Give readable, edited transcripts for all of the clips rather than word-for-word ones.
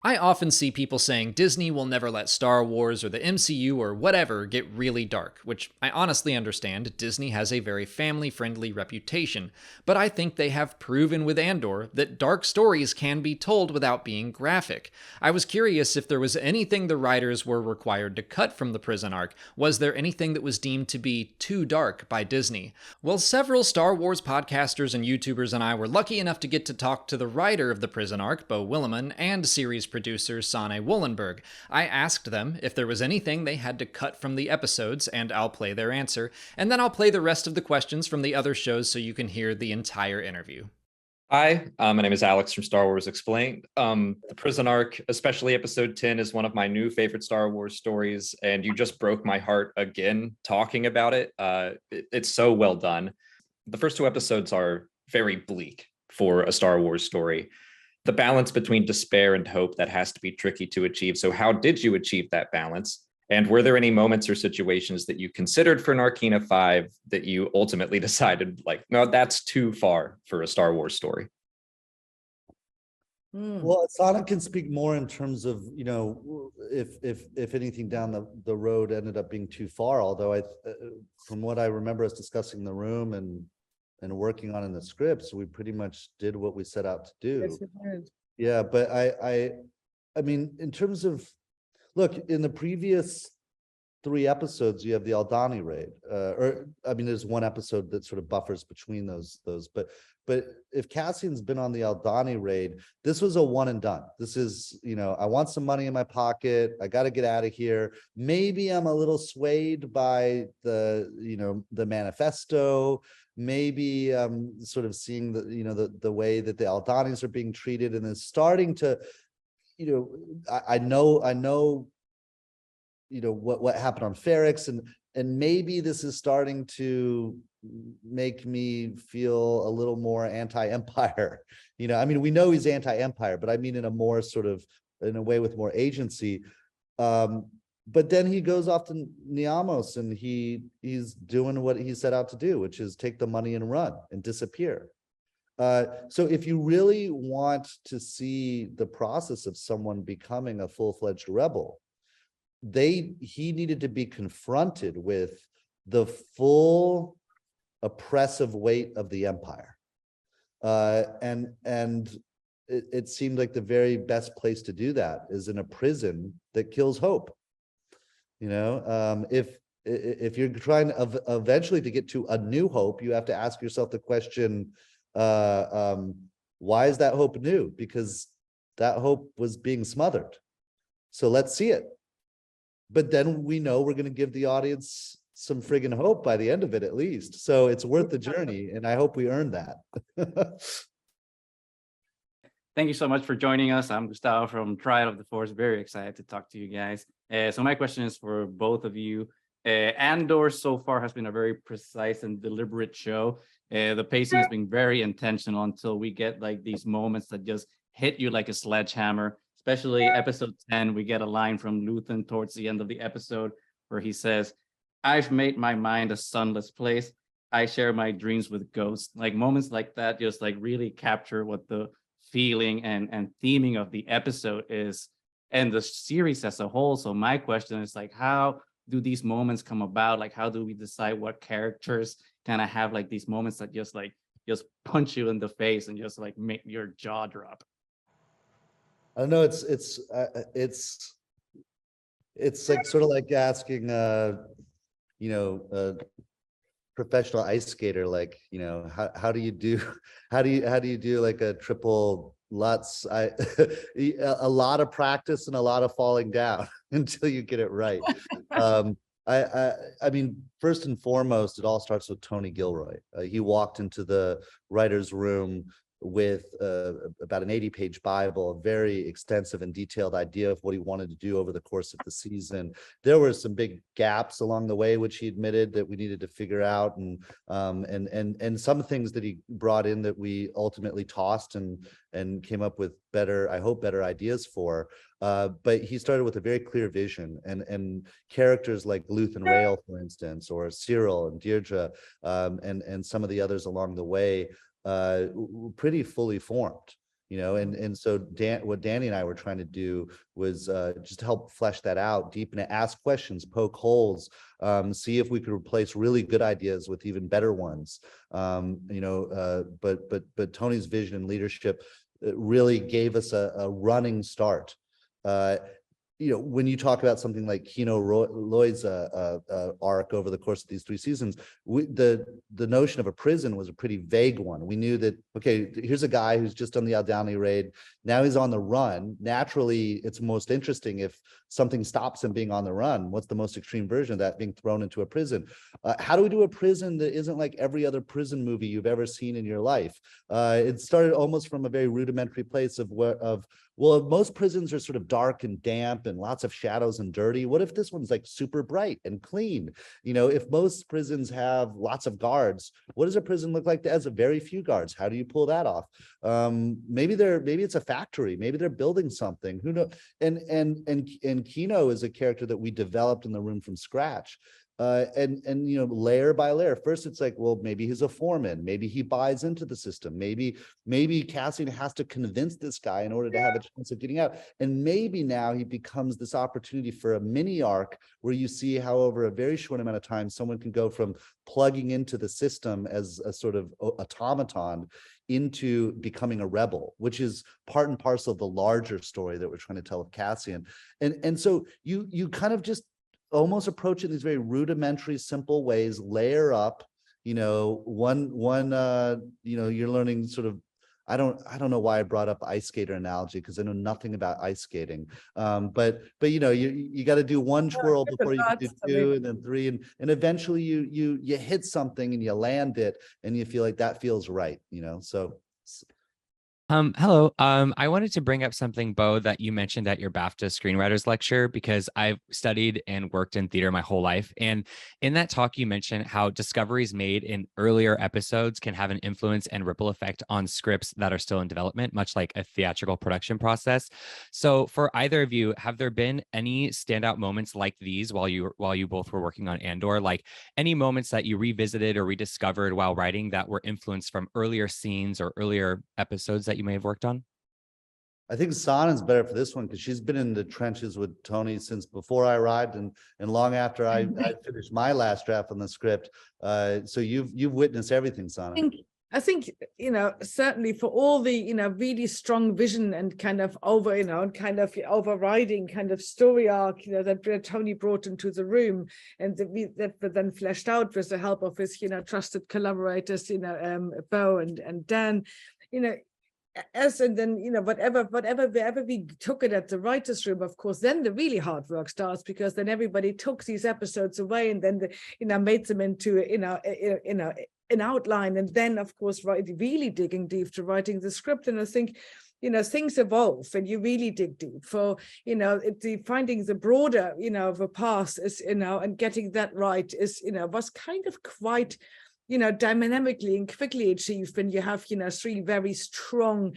I often see people saying Disney will never let Star Wars or the MCU or whatever get really dark, which I honestly understand. Disney has a very family friendly reputation, but I think they have proven with Andor that dark stories can be told without being graphic. I was curious if there was anything the writers were required to cut from the prison arc. Was there anything that was deemed to be too dark by Disney? Well, several Star Wars podcasters and YouTubers and I were lucky enough to get to talk to the writer of the prison arc, Bo Willimon, and series producer Sane Wollenberg. I asked them if there was anything they had to cut from the episodes, and I'll play their answer, and then I'll play the rest of the questions from the other shows so you can hear the entire interview. Hi, my name is Alex from Star Wars Explained. The prison arc, especially episode 10, is one of my new favorite Star Wars stories, and you just broke my heart again talking about it. It's so well done. The first two episodes are very bleak for a Star Wars story. The balance between despair and hope, that has to be tricky to achieve. So how did you achieve that balance? And were there any moments or situations that you considered for Narkina 5 that you ultimately decided, like, no, that's too far for a Star Wars story? Well, Sonic can speak more in terms of, if anything down the road ended up being too far. Although from what I remember us discussing in the room and working on in the scripts, we pretty much did what we set out to do. Yes, it did. Yeah, but I mean, in terms of, look, in the previous 3 episodes, you have the Aldani raid, there's one episode that sort of buffers between those, but if Cassian's been on the Aldani raid, this was a one and done. This is, I want some money in my pocket. I got to get out of here. Maybe I'm a little swayed by the manifesto. Maybe I'm sort of seeing the way that the Aldanis are being treated, and then starting to, I know what happened on Ferrix, and maybe this is starting to make me feel a little more anti-empire. We know he's anti-empire, but I mean in a more sort of, in a way with more agency. But then he goes off to Niamos, and he's doing what he set out to do, which is take the money and run and disappear. So if you really want to see the process of someone becoming a full-fledged rebel, he needed to be confronted with the full oppressive weight of the empire. And it seemed like the very best place to do that is in a prison that kills hope. If you're trying eventually to get to a new hope, you have to ask yourself the question, why is that hope new? Because that hope was being smothered. So let's see it. But then we know we're going to give the audience some friggin' hope by the end of it, at least. So it's worth the journey, and I hope we earned that. Thank you so much for joining us. I'm Gustavo from Trial of the Force. Very excited to talk to you guys. So my question is for both of you. Andor so far has been a very precise and deliberate show. The pacing has been very intentional until we get like these moments that just hit you like a sledgehammer. Especially episode 10, we get a line from Luthen towards the end of the episode where he says, "I've made my mind a sunless place. I share my dreams with ghosts." Like moments like that just like really capture what the feeling and theming of the episode is and the series as a whole. So my question is like, how do these moments come about? Like, how do we decide what characters kind of have like these moments that just punch you in the face and just like make your jaw drop? I don't know. It's like sort of like asking, a professional ice skater, like, how do you do like a triple Lutz? A lot of practice and a lot of falling down until you get it right. I mean, first and foremost, it all starts with Tony Gilroy. He walked into the writer's room with about an 80-page Bible, a very extensive and detailed idea of what he wanted to do over the course of the season. There were some big gaps along the way, which he admitted that we needed to figure out, and some things that he brought in that we ultimately tossed and came up with better, I hope, better ideas for. But he started with a very clear vision, and characters like Luth and Rael, for instance, or Cyril and Deirdre, and some of the others along the way, pretty fully formed. and so what Danny and I were trying to do was just help flesh that out, deepen it, ask questions, poke holes, see if we could replace really good ideas with even better ones. But Tony's vision and leadership really gave us a running start. When you talk about something like Kino Lloyd's arc over the course of these 3 seasons, the notion of a prison was a pretty vague one. We knew that, okay, here's a guy who's just done the Aldani raid. Now he's on the run. Naturally, it's most interesting if something stops him being on the run. What's the most extreme version of that? Being thrown into a prison. How do we do a prison that isn't like every other prison movie you've ever seen in your life? It started almost from a very rudimentary place of well, most prisons are sort of dark and damp and lots of shadows and dirty. What if this one's like super bright and clean? If most prisons have lots of guards, what does a prison look like that has a very few guards? How do you pull that off? Maybe it's a factory. Maybe they're building something. Who knows? And Kino is a character that we developed in the room from scratch. Layer by layer. First, it's like, well, maybe he's a foreman. Maybe he buys into the system. Maybe Cassian has to convince this guy in order to have a chance of getting out. And maybe now he becomes this opportunity for a mini arc where you see how over a very short amount of time, someone can go from plugging into the system as a sort of automaton into becoming a rebel, which is part and parcel of the larger story that we're trying to tell with Cassian. And so you kind of just almost approach it in these very rudimentary, simple ways, layer up, you're learning sort of, I don't know why I brought up ice skater analogy, because I know nothing about ice skating. But you got to do one twirl before you can do 2 and then 3. And eventually you hit something and you land it and you feel like that feels right, so. Hello. I wanted to bring up something, Bo, that you mentioned at your BAFTA screenwriters lecture, because I've studied and worked in theater my whole life. And in that talk, you mentioned how discoveries made in earlier episodes can have an influence and ripple effect on scripts that are still in development, much like a theatrical production process. So for either of you, have there been any standout moments like these while you both were working on Andor? Like any moments that you revisited or rediscovered while writing that were influenced from earlier scenes or earlier episodes that you may have worked on? I think Sana's better for this one because she's been in the trenches with Tony since before I arrived and long after I finished my last draft on the script. So you've witnessed everything, Sana. I think certainly for all the really strong vision and kind of overriding kind of story arc that Tony brought into the room, and that were then fleshed out with the help of his trusted collaborators, Bo and Dan, wherever we took it at the writers' room, of course, then the really hard work starts, because then everybody took these episodes away and then made them into an outline, and then of course really digging deep to writing the script. And I think things evolve and you really dig deep for finding the broader of a path is and getting that right is was kind of quite dynamically and quickly achieved when you have 3 very strong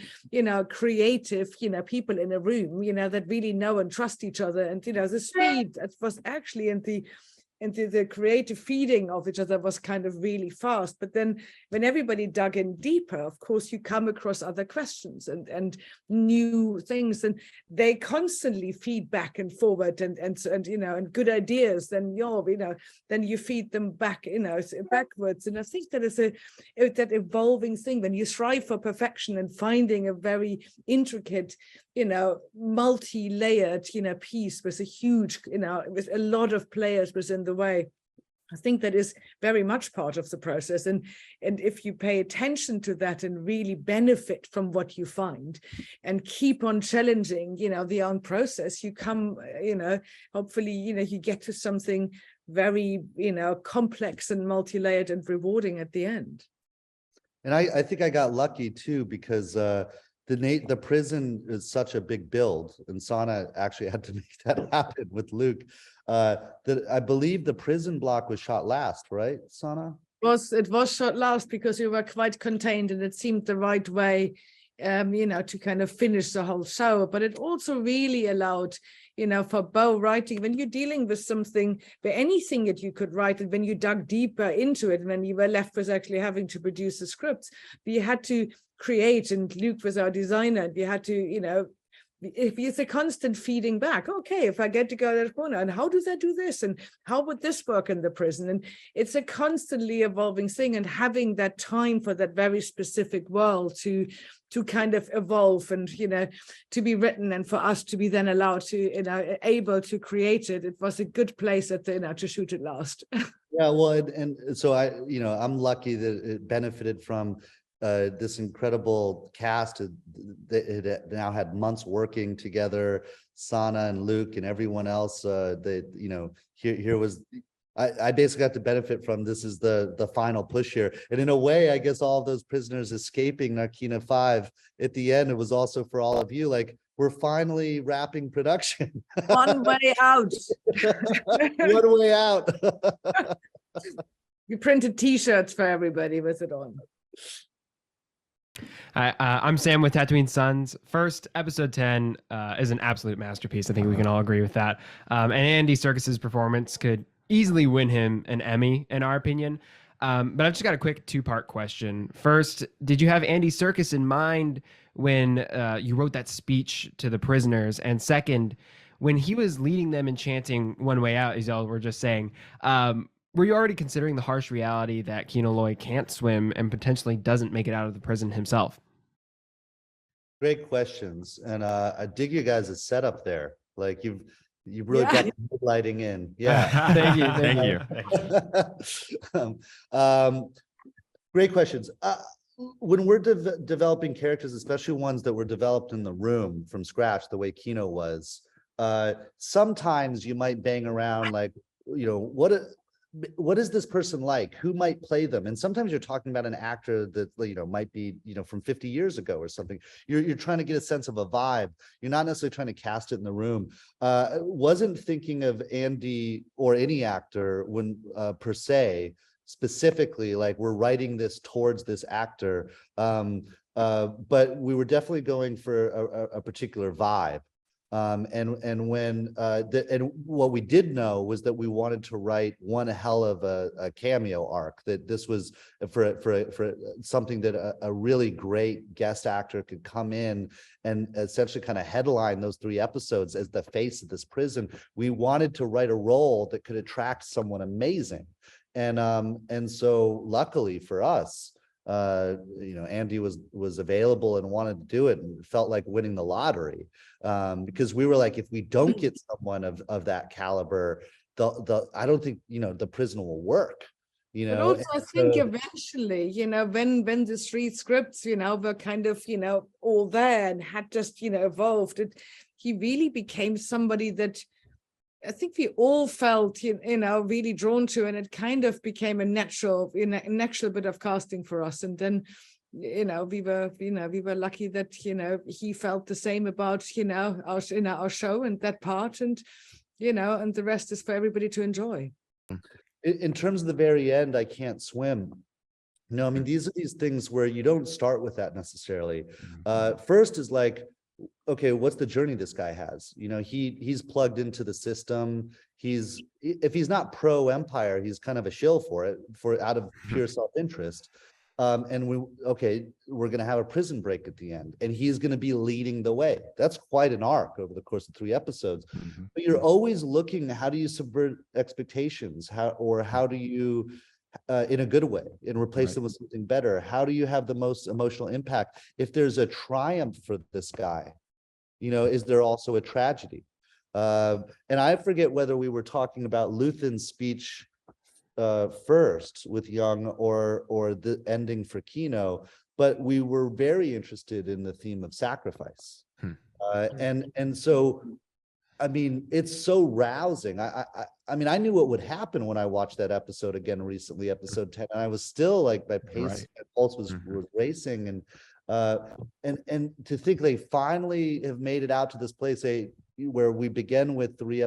creative people in a room that really know and trust each other. And the speed that was actually and the creative feeding of each other was kind of really fast. But then when everybody dug in deeper, of course, you come across other questions and new things, and they constantly feed back and forward and good ideas. Then then you feed them back, backwards. And I think that is that evolving thing when you strive for perfection and finding a very intricate, multi-layered, piece with a huge, with a lot of players within the way. I think that is very much part of the process. And if you pay attention to that and really benefit from what you find and keep on challenging, the own process, you come, hopefully, you get to something very, complex and multi-layered and rewarding at the end. And I think I got lucky too, because the prison is such a big build, and Sana actually had to make that happen with Luke. That I believe the prison block was shot last, right, Sana? It was shot last because we were quite contained, and it seemed the right way, to kind of finish the whole show. But it also really allowed, for Bo writing, when you're dealing with something, where anything that you could write, and when you dug deeper into it, when you were left with actually having to produce the scripts, you had to create, and Luke was our designer, and we had to, if it's a constant feeding back, okay, if I get to go to that corner, and how does that do this, and how would this work in the prison? And it's a constantly evolving thing, and having that time for that very specific world to kind of evolve and to be written, and for us to be then allowed to able to create it. It was a good place at the to shoot it last. Yeah, well, and so I'm lucky that it benefited from this incredible cast. It now had months working together, Sana and Luke and everyone else. Here was, I basically got to benefit from, this is the final push here. And in a way, I guess all of those prisoners escaping Narkina 5 at the end, it was also for all of you, like, we're finally wrapping production. One way out. One way out. We printed T-shirts for everybody with it on. I'm Sam with Tatooine Sons. First, episode 10 is an absolute masterpiece. I think we can all agree with that. And Andy Circus's performance could easily win him an Emmy, in our opinion. But I've just got a quick two-part question. First, did you have Andy Circus in mind when you wrote that speech to the prisoners? And second, when he was leading them and chanting "One Way Out," as y'all were just saying, were you already considering the harsh reality that Kino Loy can't swim and potentially doesn't make it out of the prison himself? Great questions, and I dig you guys' setup there. Like you've really got the lighting in. Yeah. Thank you. Great questions. When we're developing characters, especially ones that were developed in the room from scratch, the way Kino was, sometimes you might bang around like, what is this person like? Who might play them? And sometimes you're talking about an actor that might be from 50 years ago or something. You're trying to get a sense of a vibe. You're not necessarily trying to cast it in the room. Wasn't thinking of Andy or any actor when per se, specifically, like we're writing this towards this actor. But we were definitely going for a particular vibe. And what we did know was that we wanted to write one hell of a cameo arc, that this was for something that a really great guest actor could come in and essentially kind of headline those 3 episodes as the face of this prison. We wanted to write a role that could attract someone amazing. And so luckily for us, Andy was available and wanted to do it, and felt like winning the lottery, because we were like, if we don't get someone of that caliber, I don't think the prison will work. But also, I think eventually, when the 3 scripts, were kind of, all there and had just, evolved, he really became somebody that I think we all felt, really drawn to, and it kind of became a natural bit of casting for us. And then, we were lucky that, he felt the same about, our show and that part, and, and the rest is for everybody to enjoy. In terms of the very end, I can't swim. No, I mean, these are these things where you don't start with that necessarily. First is like, okay, what's the journey this guy has? He's plugged into the system. If he's not pro Empire, he's kind of a shill for it, out of pure self-interest. And we're going to have a prison break at the end, and he's going to be leading the way. That's quite an arc over the course of 3 episodes. But you're always looking, how do you subvert expectations? How do you, in a good way, and replace them with something better? How do you have the most emotional impact? If there's a triumph for this guy, is there also a tragedy? And I forget whether we were talking about Luthen's speech first with Young or the ending for Kino, but we were very interested in the theme of sacrifice. And so, I mean, it's so rousing. I mean, I knew what would happen when I watched that episode again recently, episode 10, and I was still like, my pace, my pulse was racing, and to think they finally have made it out to this place, where we began with 2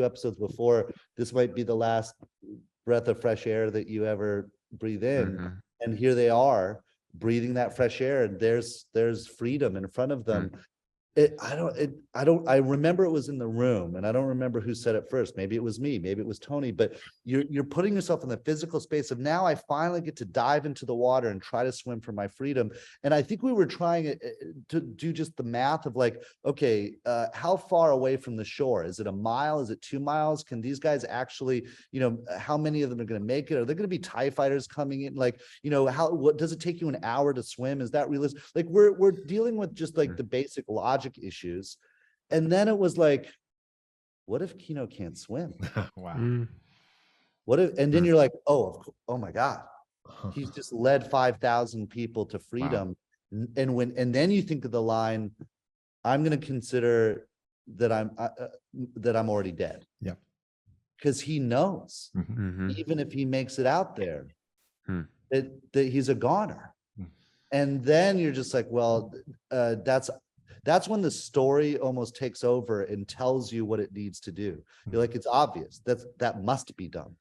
episodes before, this might be the last breath of fresh air that you ever breathe in, and here they are breathing that fresh air, and there's freedom in front of them. I remember it was in the room, and I don't remember who said it first. Maybe it was me, maybe it was Tony, but you're putting yourself in the physical space of, now I finally get to dive into the water and try to swim for my freedom. And I think we were trying to do just the math of like, okay, how far away from the shore? Is it a mile? Is it 2 miles? Can these guys actually, how many of them are going to make it? Are there going to be TIE fighters coming in? Like, what does it take you an hour to swim? Is that realistic? Like we're dealing with just like the basic logic issues. And then it was like, what if Kino can't swim? Wow. What if, and then you're like, oh my God, he's just led 5,000 people to freedom. Wow. And then you think of the line, I'm going to consider that I'm already dead. Yep. Because he knows, even if he makes it out there, that he's a goner. And then you're just like, well, that's when the story almost takes over and tells you what it needs to do. You're like, it's obvious that must be done.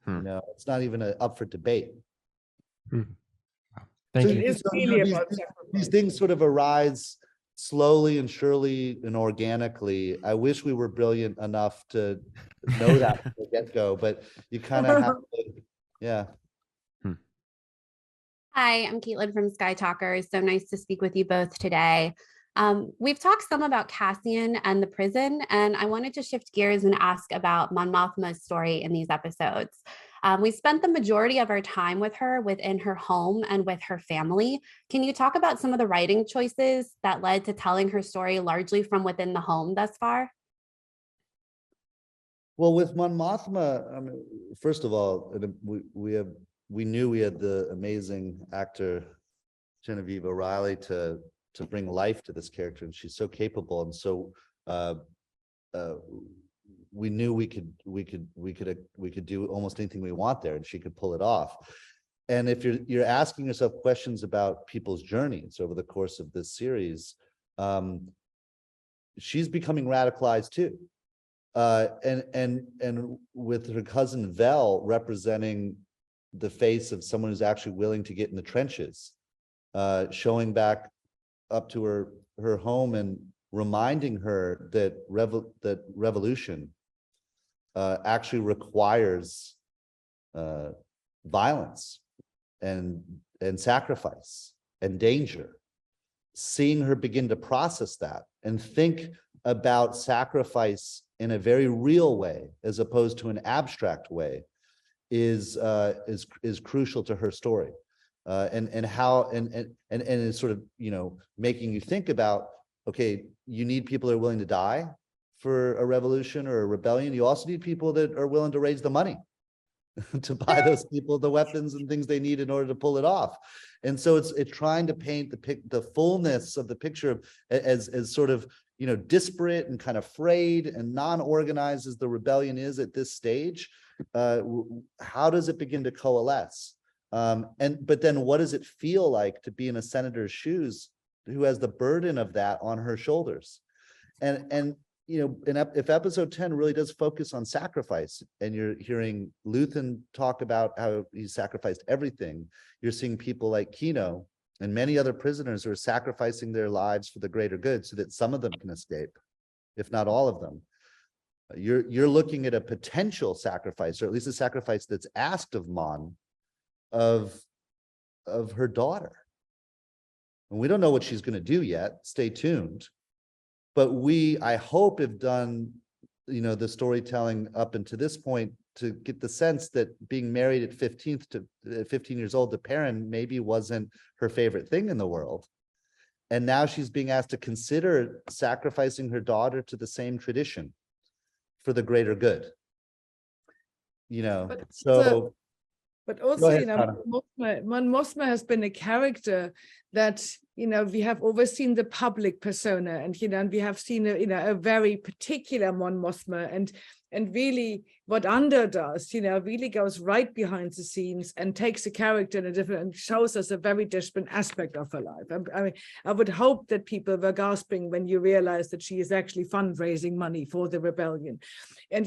It's not even up for debate. Thank you. It's really about these things sort of arise slowly and surely and organically. I wish we were brilliant enough to know that from the get-go, but you kind of have to, yeah. Hi, I'm Caitlin from Sky Talkers. So nice to speak with you both today. We've talked some about Cassian and the prison, and I wanted to shift gears and ask about Mon Mothma's story in these episodes. We spent the majority of our time with her within her home and with her family. Can you talk about some of the writing choices that led to telling her story largely from within the home thus far? Well, with Mon Mothma, I mean, first of all, we knew we had the amazing actor Genevieve O'Reilly to bring life to this character, and she's so capable, and so we knew we could do almost anything we want there, and she could pull it off. And if you're asking yourself questions about people's journeys over the course of this series, she's becoming radicalized too, and with her cousin Val representing the face of someone who's actually willing to get in the trenches, showing back up to her home and reminding her that revolution actually requires violence and sacrifice and danger. Seeing her begin to process that and think about sacrifice in a very real way as opposed to an abstract way is crucial to her story. And how it's sort of, making you think about, okay, you need people that are willing to die for a revolution or a rebellion. You also need people that are willing to raise the money to buy those people the weapons and things they need in order to pull it off. And so it's trying to paint the fullness of the picture as sort of, disparate and kind of frayed and non-organized as the rebellion is at this stage. How does it begin to coalesce? But then what does it feel like to be in a senator's shoes who has the burden of that on her shoulders? And if episode 10 really does focus on sacrifice, and you're hearing Luthen talk about how he sacrificed everything, you're seeing people like Kino and many other prisoners who are sacrificing their lives for the greater good so that some of them can escape, if not all of them. You're looking at a potential sacrifice, or at least a sacrifice that's asked of Mon, of her daughter. And we don't know what she's going to do yet. Stay tuned. But I hope, have done, the storytelling up until this point to get the sense that being married at 15 years old to Perrin maybe wasn't her favorite thing in the world. And now she's being asked to consider sacrificing her daughter to the same tradition for the greater good. But also, ahead, Mon Mothma has been a character that, we have overseen the public persona, and, and we have seen a very particular Mon Mothma. And, And really what Andor does, really goes right behind the scenes and takes a character in a different, and shows us a very different aspect of her life. I mean, I would hope that people were gasping when you realize that she is actually fundraising money for the rebellion. And,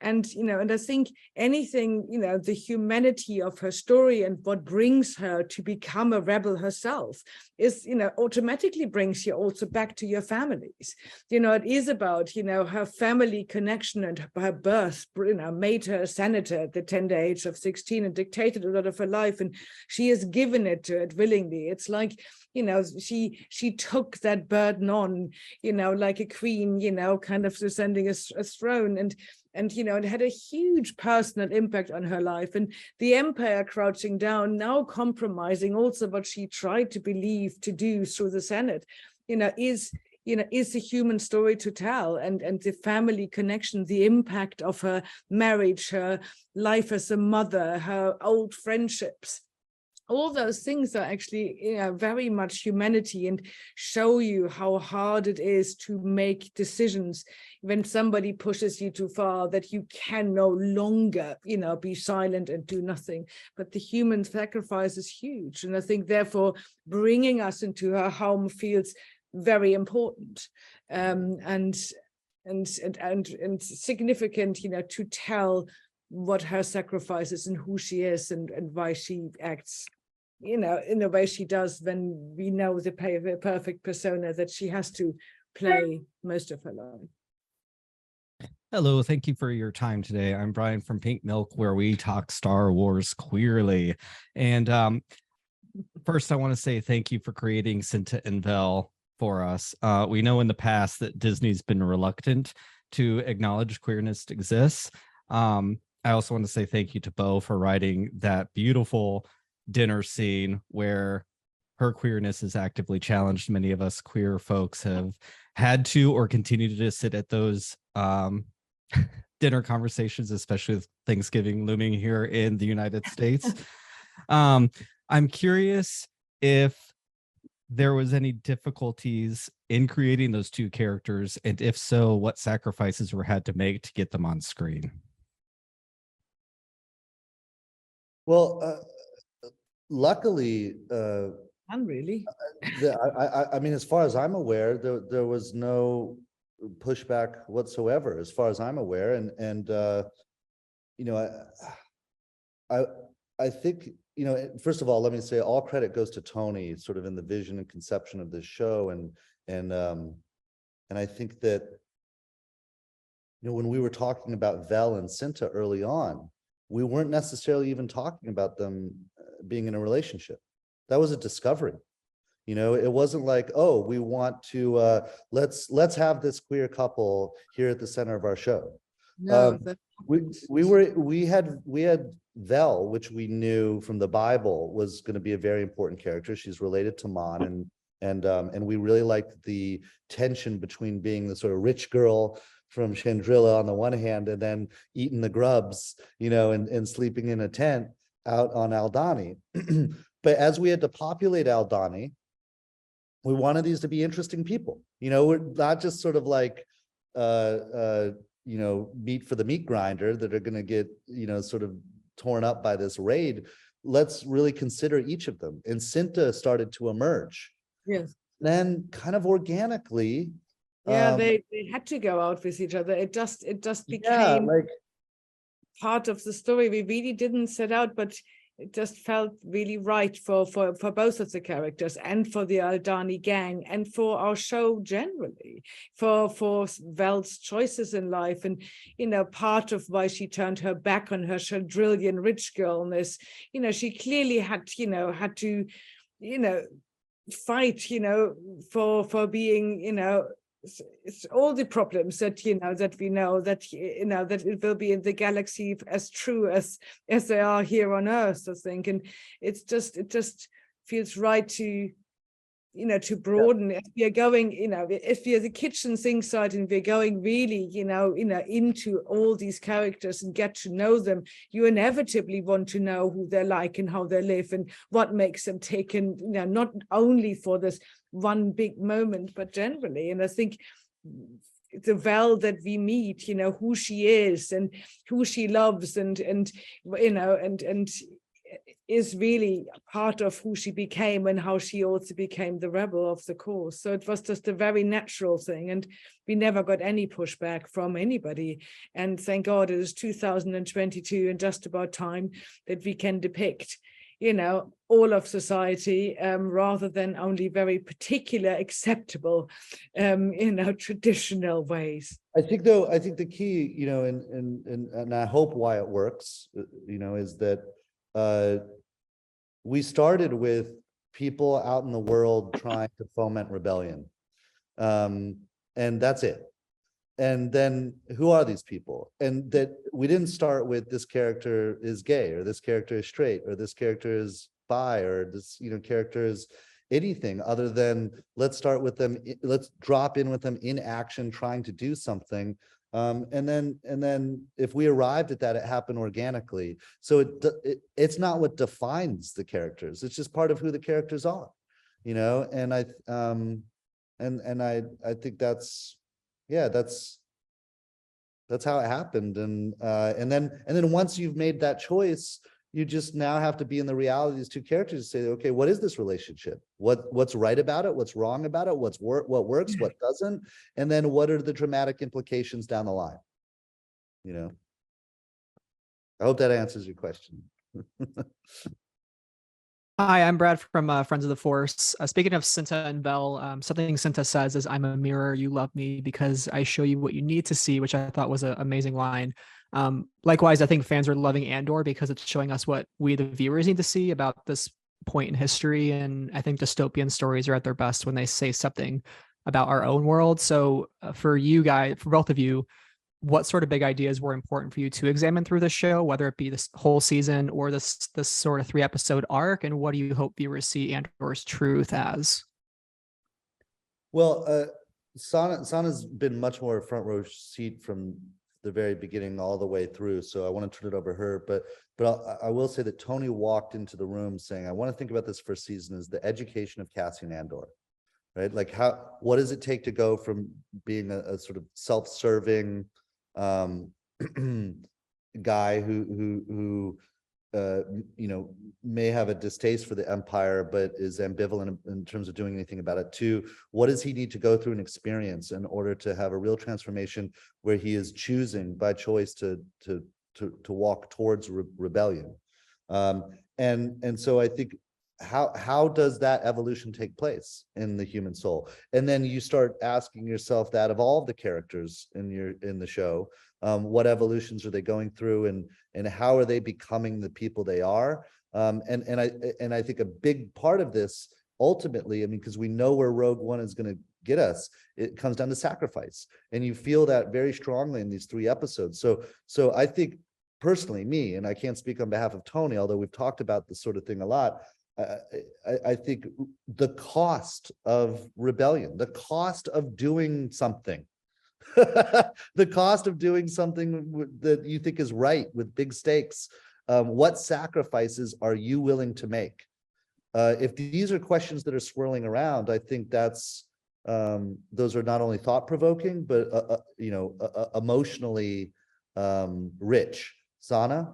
and I think anything, the humanity of her story and what brings her to become a rebel herself is, automatically brings you also back to your families. It is about, her family connection, and her birth, made her a senator at the tender age of 16 and dictated a lot of her life. And she has given it to it willingly. It's like, she took that burden on, like a queen, kind of descending a throne. And it had a huge personal impact on her life. And the empire crouching down, now compromising also what she tried to believe to do through the Senate, is a human story to tell, and the family connection, the impact of her marriage, her life as a mother, her old friendships. All those things are actually very much humanity, and show you how hard it is to make decisions when somebody pushes you too far, that you can no longer, be silent and do nothing. But the human sacrifice is huge. And I think therefore bringing us into her home feels very important, and significant, to tell what her sacrifice is and who she is, and why she acts, in the way she does, when we know the perfect persona that she has to play most of her life. Hello, thank you for your time today. I'm Brian from Pink Milk, where we talk Star Wars queerly. And first, I want to say thank you for creating Sinta and Val for us. We know in the past that Disney's been reluctant to acknowledge queerness exists. I also want to say thank you to Bo for writing that beautiful dinner scene where her queerness is actively challenged. Many of us queer folks have had to or continue to sit at those dinner conversations, especially with Thanksgiving looming here in the United States. I'm curious if there was any difficulties in creating those two characters, and if so, what sacrifices were had to make to get them on screen? Well, luckily, Really, I mean, as far as I'm aware, there was no pushback whatsoever, as far as I'm aware, and I think, first of all, let me say all credit goes to Tony, sort of in the vision and conception of this show, and I think that when we were talking about Val and Sinta early on, we weren't necessarily even talking about them being in a relationship. That was a discovery. It wasn't like, oh, we want to let's have this queer couple here at the center of our show. no, We had Vel, which we knew from the Bible was going to be a very important character. She's related to Mon, and we really liked the tension between being the sort of rich girl from Chandrila on the one hand, and then eating the grubs, and sleeping in a tent out on Aldhani. But as we had to populate Aldhani, we wanted these to be interesting people. We're not just sort of like meat for the meat grinder that are going to get sort of torn up by this raid. Let's really consider each of them. And Sinta started to emerge. yes. Then kind of organically. Yeah, they had to go out with each other. It just Yeah, became like part of the story. We really didn't set out, but it just felt really right for both of the characters, and for the Aldhani gang, and for our show generally, for Val's choices in life, and part of why she turned her back on her Chandrillian rich girlness. She clearly had to fight for being it's all the problems that that we know that that it will be in the galaxy as true as they are here on Earth, I think. And it just feels right to to broaden. If we are going, if we are the kitchen sink side and we're going really into all these characters and get to know them, you inevitably want to know who they're like and how they live and what makes them tick, and not only for this one big moment, but generally. And I think the Val that we meet, you know, who she is and who she loves, and you know, and is really part of who she became and how she also became the rebel of the cause. So it was just a very natural thing, and we never got any pushback from anybody. And thank God it is 2022 and just about time that we can depict, you know, all of society, rather than only very particular, acceptable, you know, traditional ways. I think the key, you know, and I hope why it works, you know, is that we started with people out in the world trying to foment rebellion. And that's it. And then who are these people? And that we didn't start with this character is gay, or this character is straight, or this character is bi, or this, you know, character is anything other than let's start with them, let's drop in with them in action trying to do something. And then if we arrived at that, it happened organically. So it's not what defines the characters. It's just part of who the characters are, you know. And I think that's, yeah, that's how it happened. And then once you've made that choice, you just now have to be in the reality of these two characters and say, okay, what is this relationship? What's right about it? What's wrong about it? What works, what doesn't? And then what are the dramatic implications down the line? You know, I hope that answers your question. Hi, I'm Brad from Friends of the Force. Speaking of Sinta and Val, something Sinta says is, "I'm a mirror, you love me because I show you what you need to see," which I thought was an amazing line. Likewise, I think fans are loving Andor because it's showing us what we, the viewers, need to see about this point in history. And I think dystopian stories are at their best when they say something about our own world. So for you guys, for both of you, what sort of big ideas were important for you to examine through the show, whether it be this whole season or this sort of 3-episode arc, and what do you hope viewers see Andor's truth as? Well, Sana's been much more front row seat from the very beginning all the way through, so I want to turn it over to her. But I will say that Tony walked into the room saying, "I want to think about this first season as the education of Cassian Andor." Right? Like, what does it take to go from being a sort of self-serving guy who you know, may have a distaste for the Empire but is ambivalent in terms of doing anything about it, to what does he need to go through and experience in order to have a real transformation where he is choosing by choice to walk towards rebellion. And so I think, how does that evolution take place in the human soul? And then you start asking yourself that of all the characters in the show, what evolutions are they going through, and how are they becoming the people they are? And I think a big part of this ultimately, I mean, because we know where Rogue One is going to get us, it comes down to sacrifice, and you feel that very strongly in these 3 episodes. So I think personally, me, and I can't speak on behalf of Tony, although we've talked about this sort of thing a lot, I think the cost of rebellion, the cost of doing something, the cost of doing something that you think is right with big stakes, what sacrifices are you willing to make? If these are questions that are swirling around, I think that's those are not only thought-provoking, but you know, emotionally rich. Sana?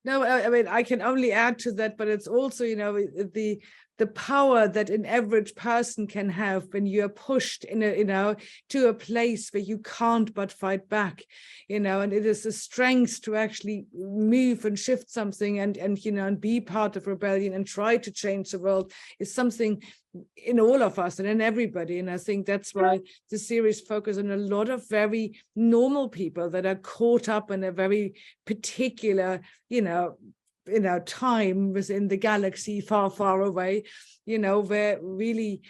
No, I mean, I can only add to that, but it's also, you know, the power that an average person can have when you are pushed in a, you know, to a place where you can't but fight back, you know, and it is the strength to actually move and shift something and you know, and be part of rebellion and try to change the world is something in all of us and in everybody. And I think that's why the series focuses on a lot of very normal people that are caught up in a very particular, you know, time within the galaxy far, far away, you know, where really,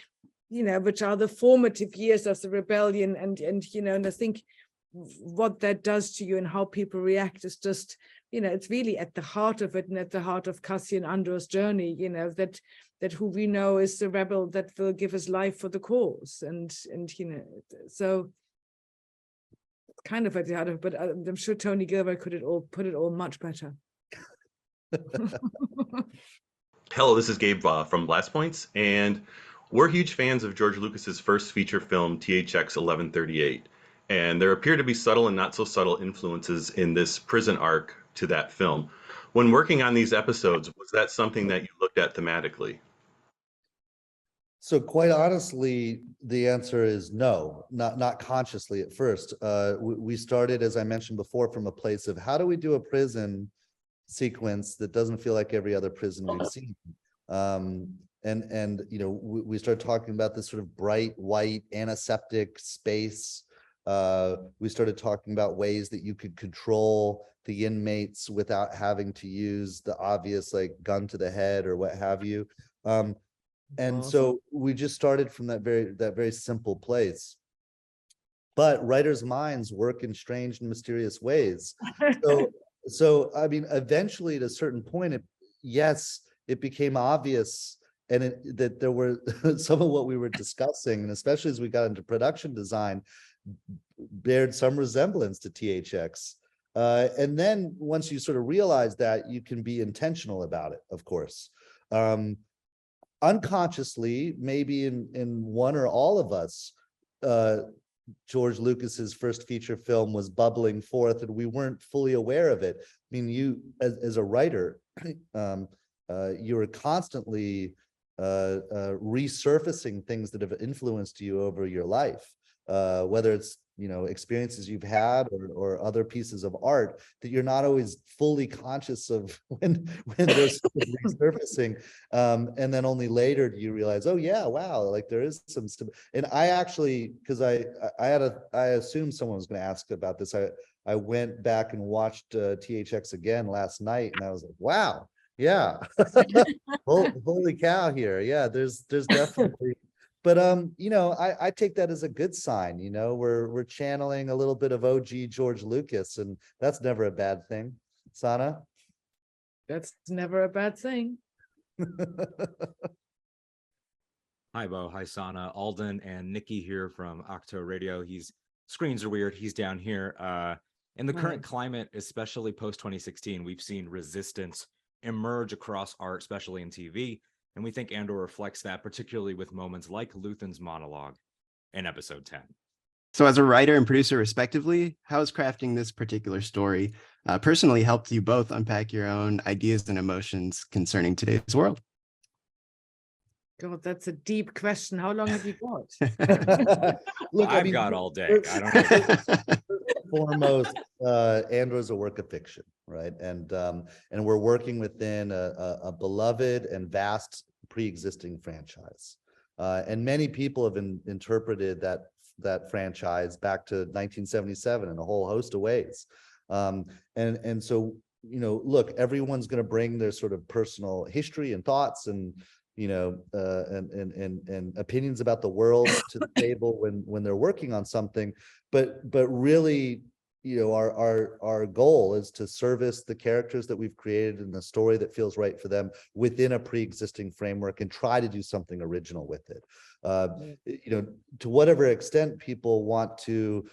you know, which are the formative years of the rebellion. And you know, and I think what that does to you and how people react is just, you know, it's really at the heart of it, and at the heart of Cassian Andor's journey, you know, that who we know is the rebel that will give his life for the cause. And you know, so kind of at the heart of it, but I'm sure Tony Gilroy put it all much better. Hello, this is Gabe from Blast Points, and we're huge fans of George Lucas's first feature film, THX 1138. And there appear to be subtle and not so subtle influences in this prison arc to that film. When working on these episodes, was that something that you looked at thematically? So quite honestly, the answer is no, not consciously at first. We started, as I mentioned before, from a place of how do we do a prison sequence that doesn't feel like every other prison we've seen. And we started talking about this sort of bright white antiseptic space. We started talking about ways that you could control the inmates without having to use the obvious like gun to the head or what have you. And so we just started from that very simple place. But writers' minds work in strange and mysterious ways. So I mean, eventually at a certain point, it became obvious that there were some of what we were discussing, and especially as we got into production design, bared some resemblance to THX. And then once you sort of realize that, you can be intentional about it, of course. Unconsciously, maybe in one or all of us, George Lucas's first feature film was bubbling forth, and we weren't fully aware of it. I mean, you as a writer, you were constantly resurfacing things that have influenced you over your life, whether it's experiences you've had or other pieces of art that you're not always fully conscious of when they're resurfacing, and then only later do you realize, oh yeah, wow, like there is some and I actually, because I assumed someone was going to ask about this, I went back and watched THX again last night, and I was like, wow, yeah. Holy cow here. Yeah, there's definitely. But I take that as a good sign. We're channeling a little bit of OG George Lucas, and that's never a bad thing. Sana? That's never a bad thing. Hi, Bo. Hi, Sana. Alden and Nikki here from Octo Radio. Screens are weird. He's down here. In the current climate, especially post 2016, we've seen resistance emerge across art, especially in TV. And we think Andor reflects that, particularly with moments like Luthen's monologue in episode 10. So as a writer and producer respectively, how has crafting this particular story personally helped you both unpack your own ideas and emotions concerning today's world? God, that's a deep question. How long have you got? Look, I've got all day. I don't know. Foremost, Andor is a work of fiction, right? And we're working within a beloved and vast pre-existing franchise. And many people have interpreted that franchise back to 1977 in a whole host of ways. And so, look, everyone's going to bring their sort of personal history and thoughts and and opinions about the world to the table when they're working on something, but really, our goal is to service the characters that we've created and the story that feels right for them within a pre-existing framework and try to do something original with it. To whatever extent people want to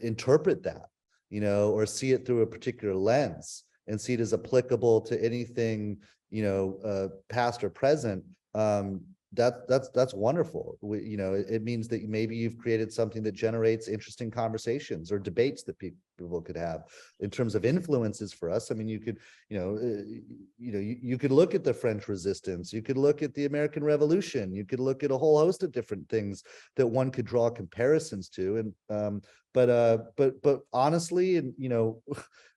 interpret that, or see it through a particular lens and see it as applicable to anything past or present, that's wonderful. It means that maybe you've created something that generates interesting conversations or debates that people could have. In terms of influences for us, I mean, you could you could look at the French Resistance, you could look at the American Revolution, you could look at a whole host of different things that one could draw comparisons to. And but honestly, and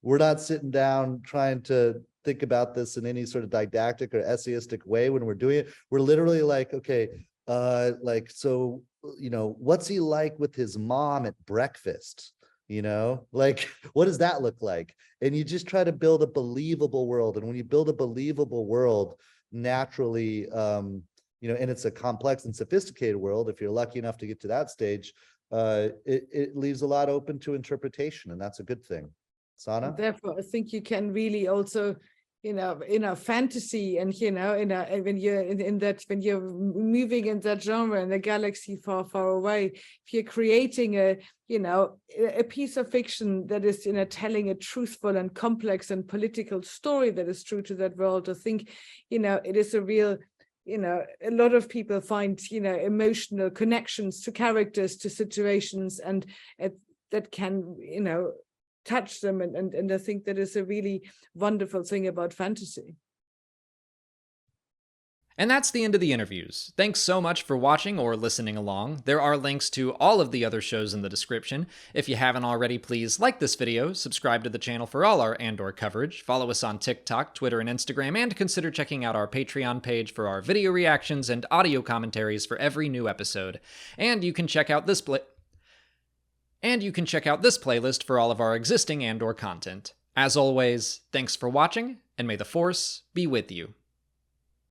we're not sitting down trying to think about this in any sort of didactic or essayistic way when we're doing it. We're literally like, okay, so what's he like with his mom at breakfast? Like, what does that look like? And you just try to build a believable world. And when you build a believable world, naturally, and it's a complex and sophisticated world, if you're lucky enough to get to that stage, it leaves a lot open to interpretation, and that's a good thing. Sana? Therefore, I think you can really also, in a fantasy, and when you're moving in that genre in a galaxy far, far away, if you're creating a piece of fiction that is telling a truthful and complex and political story that is true to that world, I think it is a real a lot of people find, emotional connections to characters, to situations, and that can, touch them. And I think that is a really wonderful thing about fantasy. And that's the end of the interviews. Thanks so much for watching or listening along. There are links to all of the other shows in the description. If you haven't already, please like this video, subscribe to the channel for all our Andor coverage, follow us on TikTok, Twitter, and Instagram, and consider checking out our Patreon page for our video reactions and audio commentaries for every new episode. And you can check out this playlist for all of our existing Andor content. As always, thanks for watching, and may the Force be with you.